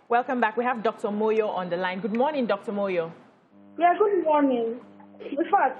Welcome back. We have Dr. Moyo on the line. Good morning, Dr. Moyo. Yeah, good morning. In fact,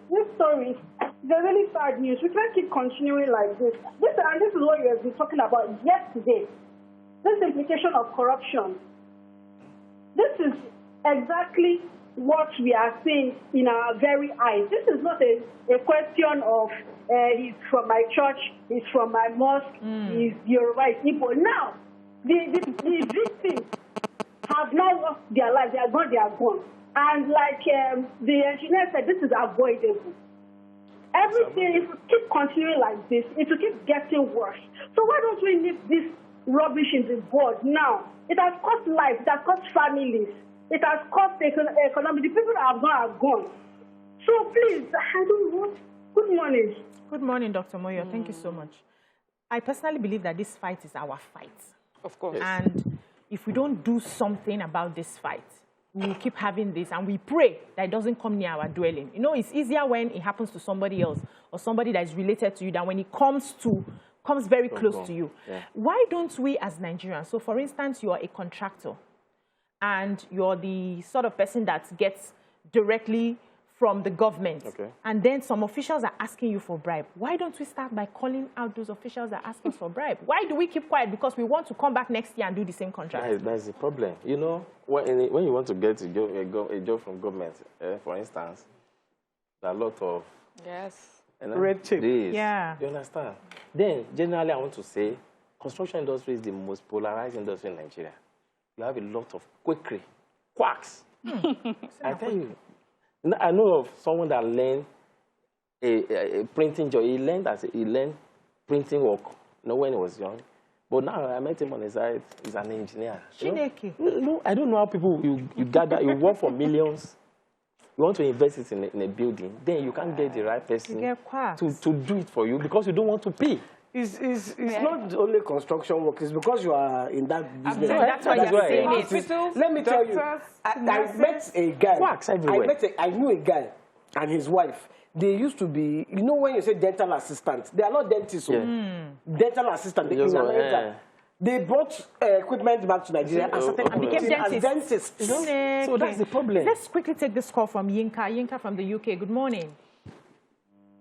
this story is really sad news. We can't keep continuing like this. This is what you have been talking about yesterday. This implication of corruption. This is exactly what we are seeing in our very eyes. This is not a question of he's from my church, he's from my mosque, he's Yoruba, he's Igbo. Now, the victims have now lost their lives. They are gone. And like the engineer said, this is avoidable. Everything, if we keep continuing like this, it will keep getting worse. So why don't we leave this rubbish in the board now? It has cost lives, it has cost families, it has cost economy. The people that have gone are gone. So please, I don't know. Good morning. Good morning, Dr. Moyo. Thank you so much. I personally believe that this fight is our fight. Of course. And if we don't do something about this fight, we will keep having this, and we pray that it doesn't come near our dwelling. You know, it's easier when it happens to somebody else or somebody that is related to you than when it comes very close to you. Yeah. Why don't we as Nigerians, so for instance, you are a contractor and you're the sort of person that gets directly from the government, and then some officials are asking you for bribe. Why don't we start by calling out those officials that ask us for bribe? Why do we keep quiet? Because we want to come back next year and do the same contract. That's the problem. You know, when you want to get a job from government, for instance, there are a lot of red tape. Yeah. You understand? Then, generally, I want to say, construction industry is the most polarized industry in Nigeria. You have a lot of quackery, quacks. I tell you. I know of someone that learned a printing job. He learned printing work, when he was young. But now I met him on the side. He's an engineer. No, I don't know how people you gather. You work for millions. You want to invest it in a building. Then you can't get the right person to do it for you because you don't want to pay. It's not only construction work. It's because you are in that business. That's why you're saying it. Let me tell you, I met a guy. I knew a guy and his wife. They used to be, you know, when you say dental assistants, they are not dentists. Dental assistants. They brought equipment back to Nigeria and became dentists. So that's the problem. Let's quickly take this call from Yinka. Yinka from the UK. Good morning.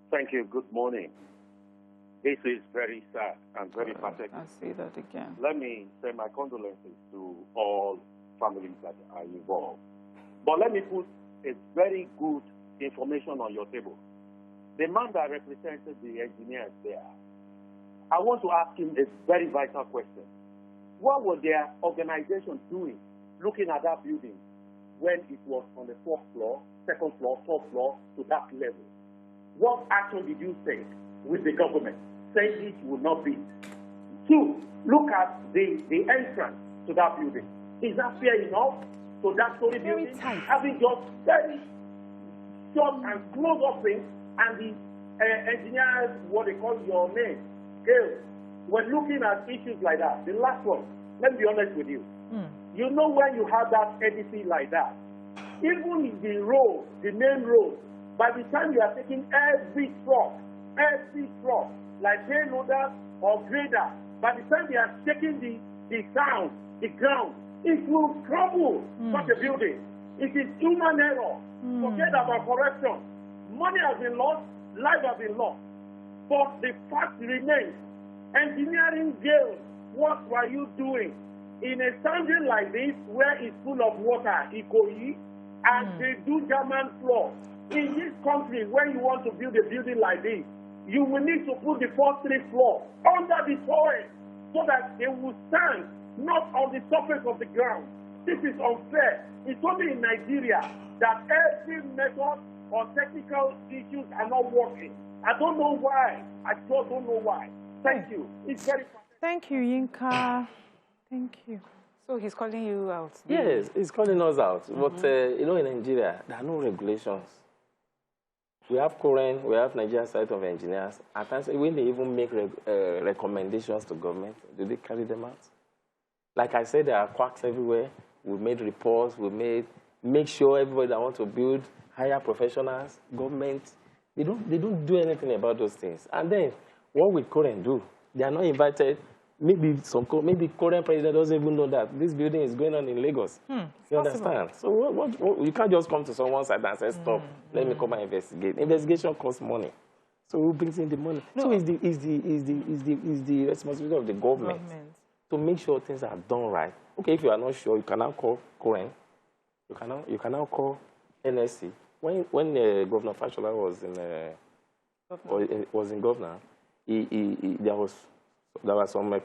Thank you. Good morning. This is very sad and very pathetic. I'll say that again. Let me say my condolences to all families that are involved. But let me put a very good information on your table. The man that represented the engineers there, I want to ask him a very vital question. What was their organization doing looking at that building when it was on the 4th floor, 2nd floor, 3rd floor to that level? What action did you take with the government? Saying it will not be. 2, look at the entrance to that building. Is that fair enough? So that story building, having just very short and close up things, and the engineers, what they call your name, Gerald, when looking at issues like that. The last one, let me be honest with you. You know when you have that entity like that, even the road, the main road, by the time you are taking every truck, like payloader or grader, by the time they are taking the ground, it will crumble such a building. It is human error. Forget about corruption. Money has been lost, life has been lost. But the fact remains, engineering girls, what were you doing in a sounding like this where it's full of water, Ikoyi, and they do German floor? In this country, when you want to build a building like this, you will need to put the first 3 floors under the soil so that they will stand not on the surface of the ground. This is unfair. It's only in Nigeria that every method or technical issues are not working. I don't know why. I just don't know why. Thank you. It's very pathetic. Thank you, Yinka. Thank you. So he's calling you out? Yes, he's calling us out. But, you know, in Nigeria, there are no regulations. We have current, we have Nigerian Society of Engineers. At times, when they even make recommendations to government, do they carry them out? Like I said, there are quacks everywhere. We made reports. We make sure everybody that wants to build, hire professionals, government, they don't do anything about those things. And then, what will current do? They are not invited maybe current president doesn't even know that this building is going on in Lagos. You understand? So what, you can't just come to someone's side and say, stop, let me come and investigate. Investigation costs money. So who brings in the money? No. So it's the responsibility of the government to make sure things are done right. Okay, if you are not sure, you can now call Koren. You can now call NSC. When Governor Fashola was in governor, there was some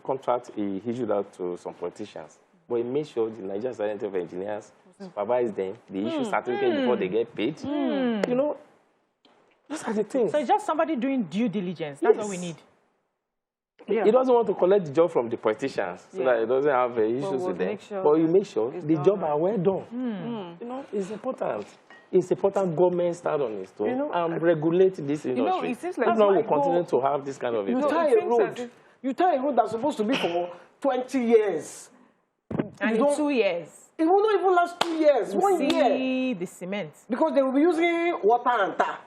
contract he issued out to some politicians. But he made sure the Nigerian Society of Engineers supervise them. They issue certificates before they get paid. You know, those are the things. So it's just somebody doing due diligence. That's all we need. Yeah. He doesn't want to collect the job from the politicians so that he doesn't have issues with them. But you make sure the job are well done. You know, it's important. It's important government start on its own and regulate this industry. You know, it seems like that's why we continue to have this kind of you tie a road that's supposed to be for 20 years. And in 2 years. It will not even last 2 years. One year. See the cement. Because they will be using water and tap.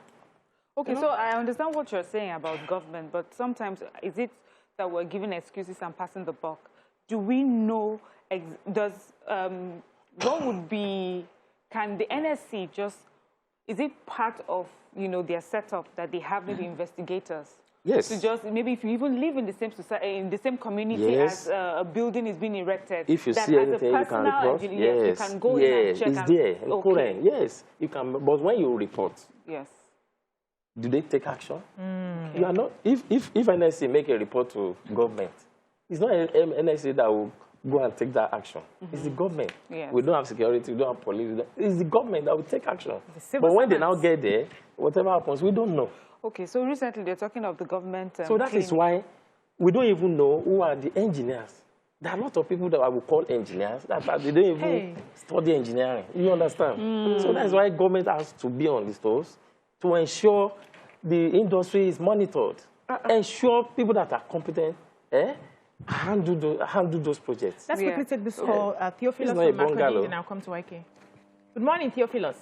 Okay, so I understand what you're saying about government, but sometimes is it that we're giving excuses and passing the buck? Do we know, what would be, can the NSC just, is it part of, their setup that they have maybe investigators? Yes. To just, maybe if you even live in the same society, in the same community as a building is being erected. If you see anything, you can report. Yes. You can go in and check. It's there. Okay. Yes, you can, but when you report, do they take action? Okay. You are not. If NSC make a report to government, it's not NSC that will go and take that action. It's the government. Yes. We don't have security. We don't have police. It's the government that will take action. But when they now get there, whatever happens, we don't know. Okay, so recently they're talking of the government. So that is why we don't even know who are the engineers. There are a lot of people that I would call engineers that they don't even study engineering. You understand? So that's why government has to be on the toes to ensure the industry is monitored, ensure people that are competent handle those projects. Let's quickly take this call. Theophilus from Makurdi, and I'll come to YK. Good morning, Theophilus.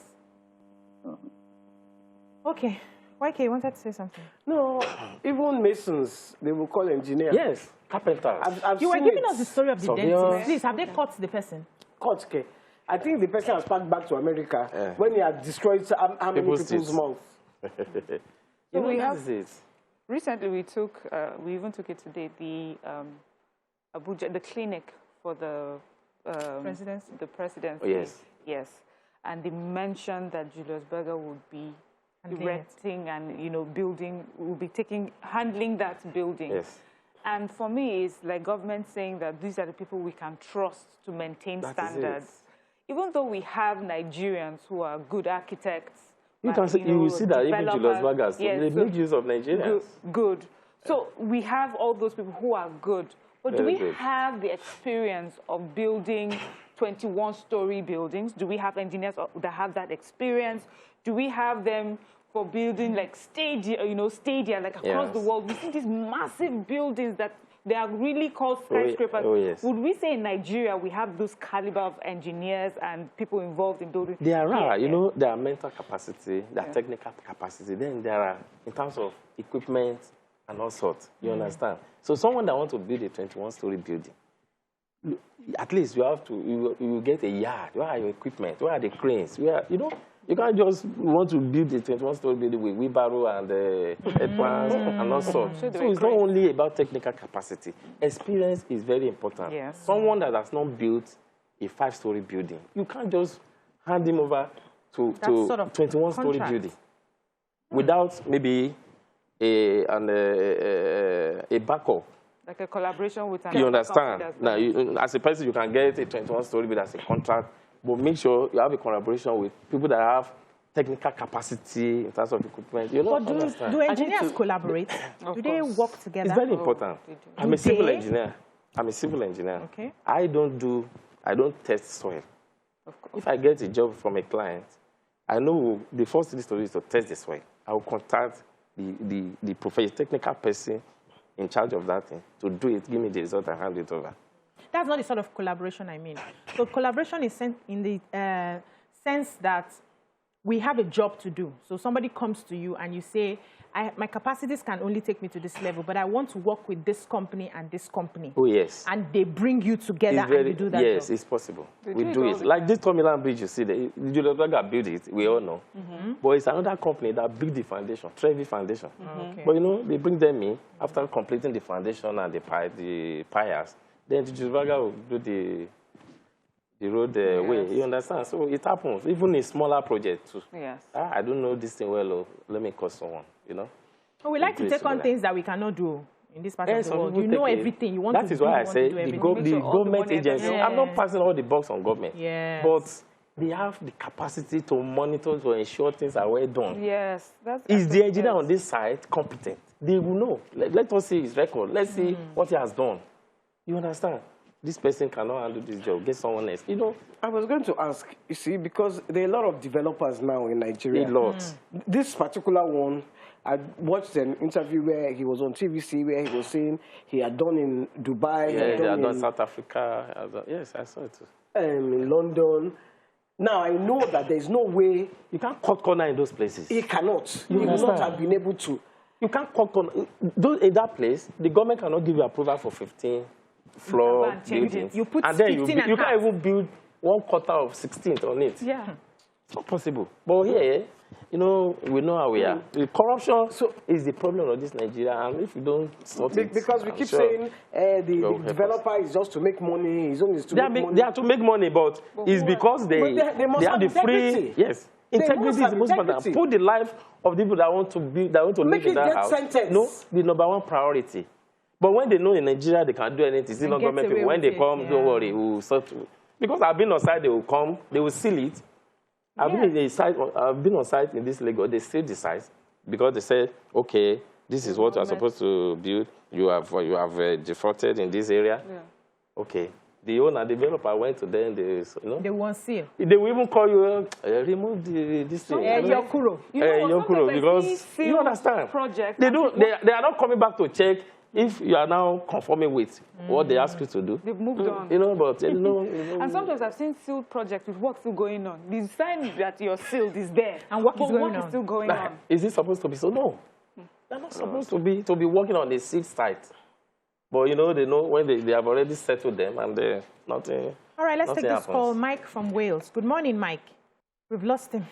Okay. YK, you wanted to say something? No, even masons, they will call engineers. Yes, carpenters. You were giving us the story of the dentist. Please, have they caught the person? Caught, okay. I think the person has packed back to America when he had destroyed how many people's mouths. So we have recently we even took it today, the Abuja, the clinic for the presidency. The presidency. Oh, yes. Yes. And they mentioned that Julius Berger would be erecting and building, will be handling that building. Yes. And for me, it's like government saying that these are the people we can trust to maintain standards. Even though we have Nigerians who are good architects, you will see that even Julius Berger, they make use of Nigerians. Good. So we have all those people who are good. But do we have the experience of building 21-story buildings? Do we have engineers that have that experience? Do we have them for building like stadia like across the world? We see these massive buildings that they are really called skyscrapers. Yes. Would we say in Nigeria we have those caliber of engineers and people involved in building? There are, there are mental capacity, there are technical capacity. Then there are, in terms of equipment and all sorts, you understand? So someone that wants to build a 21-story building, at least you have to, you get a yard. Where are your equipment? Where are the cranes? You can't just want to build a 21-story building with wheelbarrow and headpans and all sorts. So it's not only about technical capacity. Experience is very important. Yes. Someone that has not built a 5-story building, you can't just hand him over to 21-story building without maybe a backup. Like a collaboration with an You understand? Now, as a person, you can get a 21-story building as a contract, but make sure you have a collaboration with people that have technical capacity in terms of equipment. But do engineers collaborate? Do they work together? It's very important. I'm a civil engineer. Okay. I don't test soil. If I get a job from a client, I know the first thing to do is to test the soil. I will contact the professional technical person in charge of that thing to do it, give me the result, and hand it over. That's not the sort of collaboration I mean. So collaboration is in the sense that we have a job to do. So somebody comes to you and you say, my capacities can only take me to this level, but I want to work with this company and this company. Oh, yes. And they bring you together and you do that Yes, job. it's possible. We do it. Like this Tomiland Bridge, you see, the Julius built it, we all know. But it's another company that built the foundation, Trevi Foundation. Okay. But, you know, they bring them in after completing the foundation and the piers. Then the Julius will do the road way. You understand? So it happens, even in smaller projects too. Yes. I don't know this thing well, let me call someone, you know. We like to take on things that we cannot do in this part of the world. You know everything. You want that to is do, why I say the government agency. I'm not passing all the bucks on government. Yes. But they have the capacity to monitor, to ensure things are well done. Yes. That's Is the engineer on this side competent? They will know. Let us see his record. Let's see what he has done. You understand? This person cannot handle this job. Get someone else. You know. I was going to ask, you see, because there are a lot of developers now in Nigeria. A lot. This particular one, I watched an interview where he was on TVC where he was saying he had done in Dubai. Yeah, he had done South Africa. Yes, I saw it too. In London. Now, I know that there's no way. You can't cut corner in those places. He cannot. He will not have been able to. You can't cut corner. In that place, the government cannot give you approval for 15 floor buildings. You put and then you can't even build 1/4 of 16th on it. Yeah. It's not possible. But here, you know, we know how we are. The corruption is the problem of this Nigeria, and if you don't sort it, because we keep saying the developer is just to make money. His own is to make money. They are to make money, but it's because they have the free. Yes, integrity is the most important. Put the life of the people that want to build, that want to live in that house. No, the #1 priority. But when they know in Nigeria they can do anything, still not government people. When they come, don't worry, we'll sort. Because I've been on site, they will come, they will seal it. I've been on site in this Lagos. They seal the site because they said, okay, this is what you are supposed to build. You have defaulted in this area. Yeah. Okay. The owner, developer went to them. They won't seal. They will even call you, remove this thing. Yokuro. Because you understand. They are not coming back to check if you are now conforming with what they ask you to do. They've moved on. You know, but you know. And sometimes I've seen sealed projects with work still going on. The sign that you're sealed is there, and work is still going on. Is it supposed to be so? No, they're not supposed to be working on the sealed site. But you know, they know when they have already settled them, and nothing. All right, let's take this call. Mike from Wales. Good morning, Mike. We've lost him.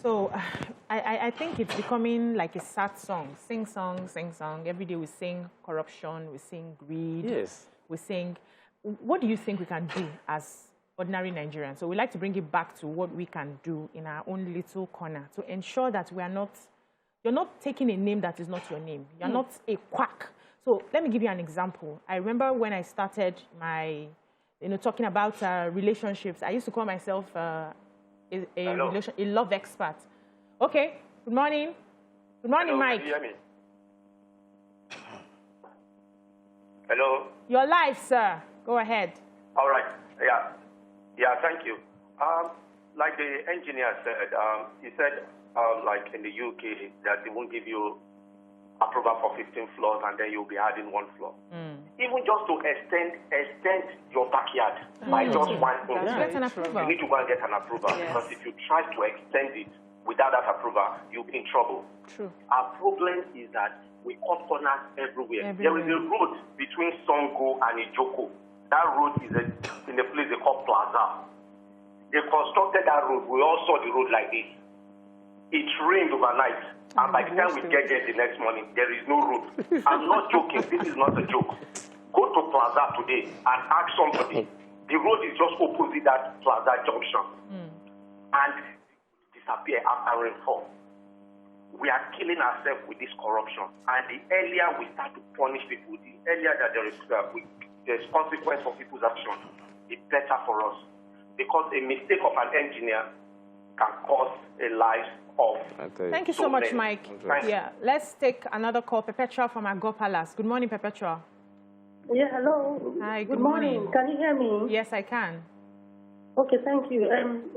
So I think it's becoming like a sad song. Sing song, sing song. Every day we sing corruption, we sing greed. Yes. We sing. What do you think we can do as ordinary Nigerians? So we like to bring it back to what we can do in our own little corner to ensure that we are not, you're not taking a name that is not your name. You're not a quack. So let me give you an example. I remember when I started my, talking about relationships, I used to call myself a love expert. Okay, good morning. Good morning, Mike. Can you hear me? Hello? You're live, sir. Go ahead. All right. Yeah, thank you. Like the engineer said, he said, like in the UK, that they won't give you approval for 15 floors and then you'll be adding 1 floor. Even just to extend your backyard by just 1 inch, you need to go and get an approval. Yes. Because if you try to extend it without that approval, you'll be in trouble. True. Our problem is that we cut corners everywhere. There is a road between Songo and Ijoko. That road is in a place they call Plaza. They constructed that road. We all saw the road like this. It rained overnight. And by the time we get there the next morning, there is no road. I'm not joking. This is not a joke. Go to Plaza today and ask somebody. The road is just opposite that Plaza junction. And disappear after rainfall. We are killing ourselves with this corruption. And the earlier we start to punish people, the earlier that there's consequence for people's action, the better for us. Because a mistake of an engineer can cause a life of. Thank you so much, Mike. Yeah, let's take another call. Perpetua from Agor Palace. Good morning, Perpetua. Yeah, hello. Hi, good morning. Can you hear me? Yes, I can. Okay, thank you.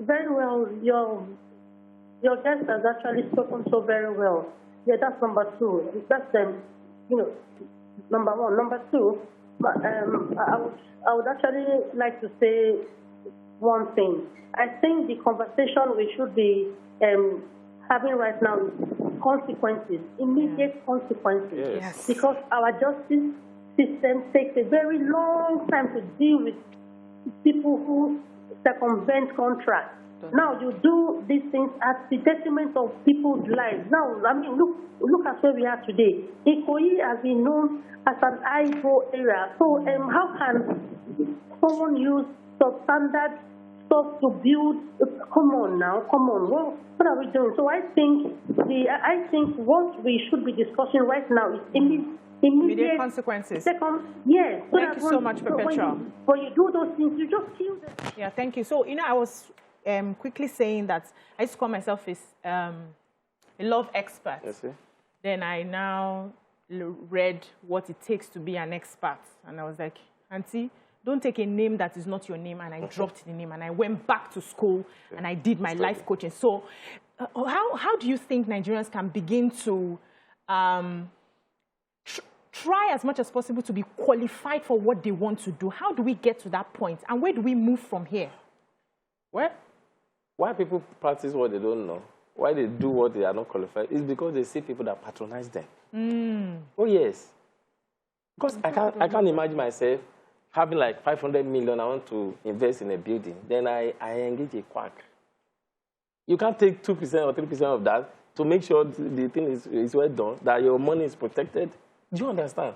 Very well. Your guest has actually spoken so very well. Yeah, that's number 2. That's number 1. Number 2, I would actually like to say one thing. I think the conversation we should be having right now is consequences, immediate consequences. Yes. Because our justice system takes a very long time to deal with people who circumvent contracts. Now you do these things at the detriment of people's lives. Now, I mean, look at where we are today. Ikoyi has been known as an high-growth area. So how can someone use substandard stuff to build? Come on now, come on. What are we doing? So I think what we should be discussing right now is immediate consequences. Yes. Thank you so much, Perpetua. When you do those things, you just kill them. Yeah, thank you. So, I was quickly saying that I used to call myself a love expert. Yes, sir. Then I now read what it takes to be an expert. And I was like, Auntie, don't take a name that is not your name. And I dropped the name and I went back to school and I did my life coaching. So how do you think Nigerians can begin to try as much as possible to be qualified for what they want to do? How do we get to that point? And where do we move from here? Well, why people practice what they don't know, why they do what they are not qualified, is because they see people that patronize them. Oh, yes. Because I can't imagine myself having like 500 million, I want to invest in a building. Then I engage a quack. You can't take 2% or 3% of that to make sure the thing is well done, that your money is protected. Do you understand?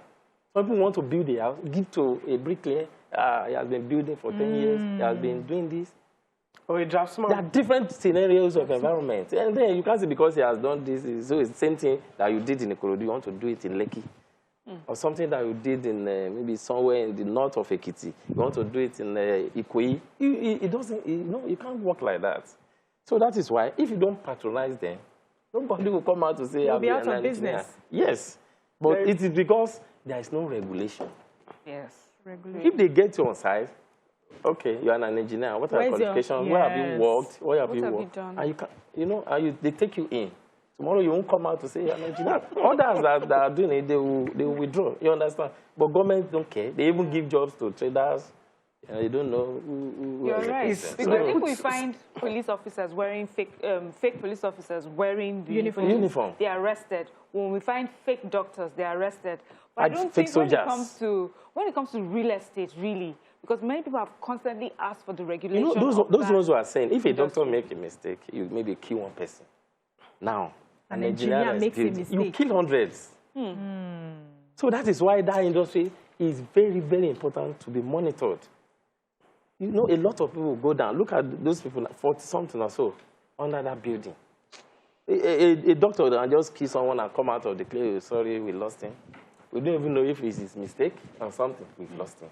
Some people want to build a house, give to a bricklayer. He has been building for 10 years. He has been doing this. Or a draftsman. There are different scenarios of environment. And then you can't say because he has done this, so it's the same thing that you did in Ikoyi, you want to do it in Lekki. Or something that you did in maybe somewhere in the north of Ekiti. You want to do it in Ikoyi. It doesn't, you can't work like that. So that is why, if you don't patronize them, nobody will come out to say, you'll be out of business. Yes. But it is because there is no regulation. Yes. If they get you on site, okay, you are an engineer. What are your qualifications? Where have you worked? What have you done? And you can, they take you in. Tomorrow you won't come out to say you're an engineer. Others that are doing it, they will withdraw. You understand? But government don't care. They even give jobs to traders. They don't know who You're right. Because if we find police officers wearing fake police officers wearing the uniform, they are arrested. When we find fake doctors, they are arrested. But I don't think when it comes to real estate, really, because many people have constantly asked for the regulation. Those ones who are saying, if a doctor makes a mistake, you maybe kill one person. Now, an engineer makes a mistake, you kill hundreds. So that is why that industry is very, very important to be monitored. A lot of people go down. Look at those people, 40-something or so, under that building. A doctor will just kill someone and come out of the clinic, sorry, we lost him. We don't even know if it's his mistake or something, we've lost him.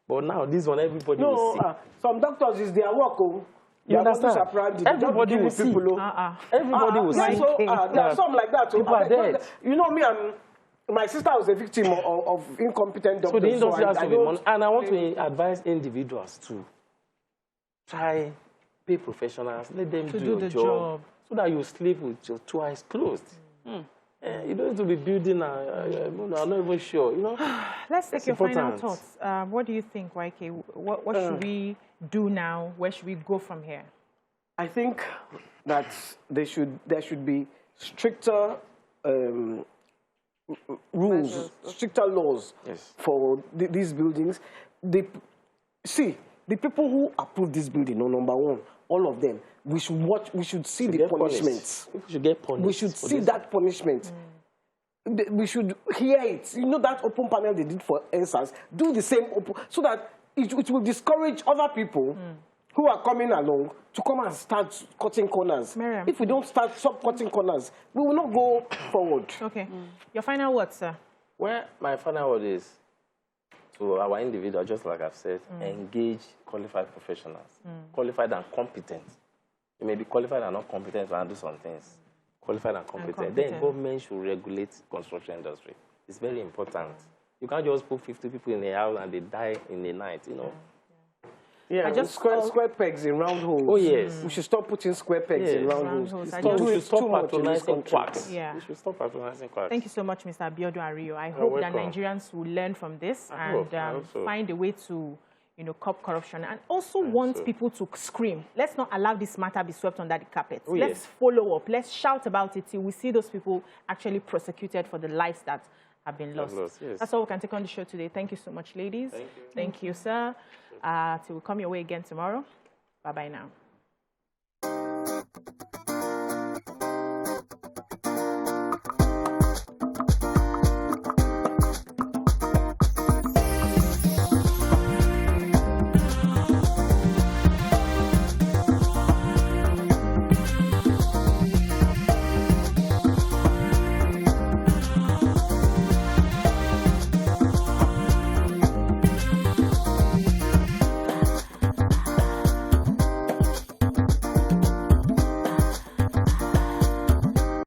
But now, this one, everybody will see. Some doctors, is their work, you understand? Everybody will see. Everybody will see. There are some like that. People are dead. You know me, my sister was a victim of incompetent doctors. So the industry has to be monitored. And I want to advise individuals to try, pay professionals, let them do the job. So that you sleep with your 2 eyes closed. You don't need to be building, I'm not even sure, Let's take your final thoughts. What do you think, YK? What should we do now? Where should we go from here? I think that there should be stricter rules, stricter laws for these buildings. The people who approve this building, number one, all of them, we should see the punishments. People should get punished. We should see that punishment. We should hear it. That open panel they did for answers, do the same open, so that it will discourage other people who are coming along to come and start cutting corners. Miriam. If we don't stop cutting corners, we will not go forward. Okay. Your final word, sir? Well, my final word is to our individual, just like I've said, engage qualified professionals, qualified and competent. You may be qualified and not competent to handle some things. Qualified and competent. Then government should regulate construction industry. It's very important. You can't just put 50 people in a house and they die in the night, Yeah, just square pegs in round holes. Oh, yes. We should stop putting square pegs in round holes. We should stop patronizing quacks. We should stop patronizing quacks. Thank you so much, Mr. Abiodun Ariyo. I hope that Nigerians will learn from this and find a way to, you know, curb corruption, and also want people to scream. Let's not allow this matter be swept under the carpet. Let's follow up. Let's shout about it till we see those people actually prosecuted for the lives that have been lost. That's all we can take on the show today. Thank you so much, ladies. Thank you, sir. Till we come your way again tomorrow. Bye-bye now.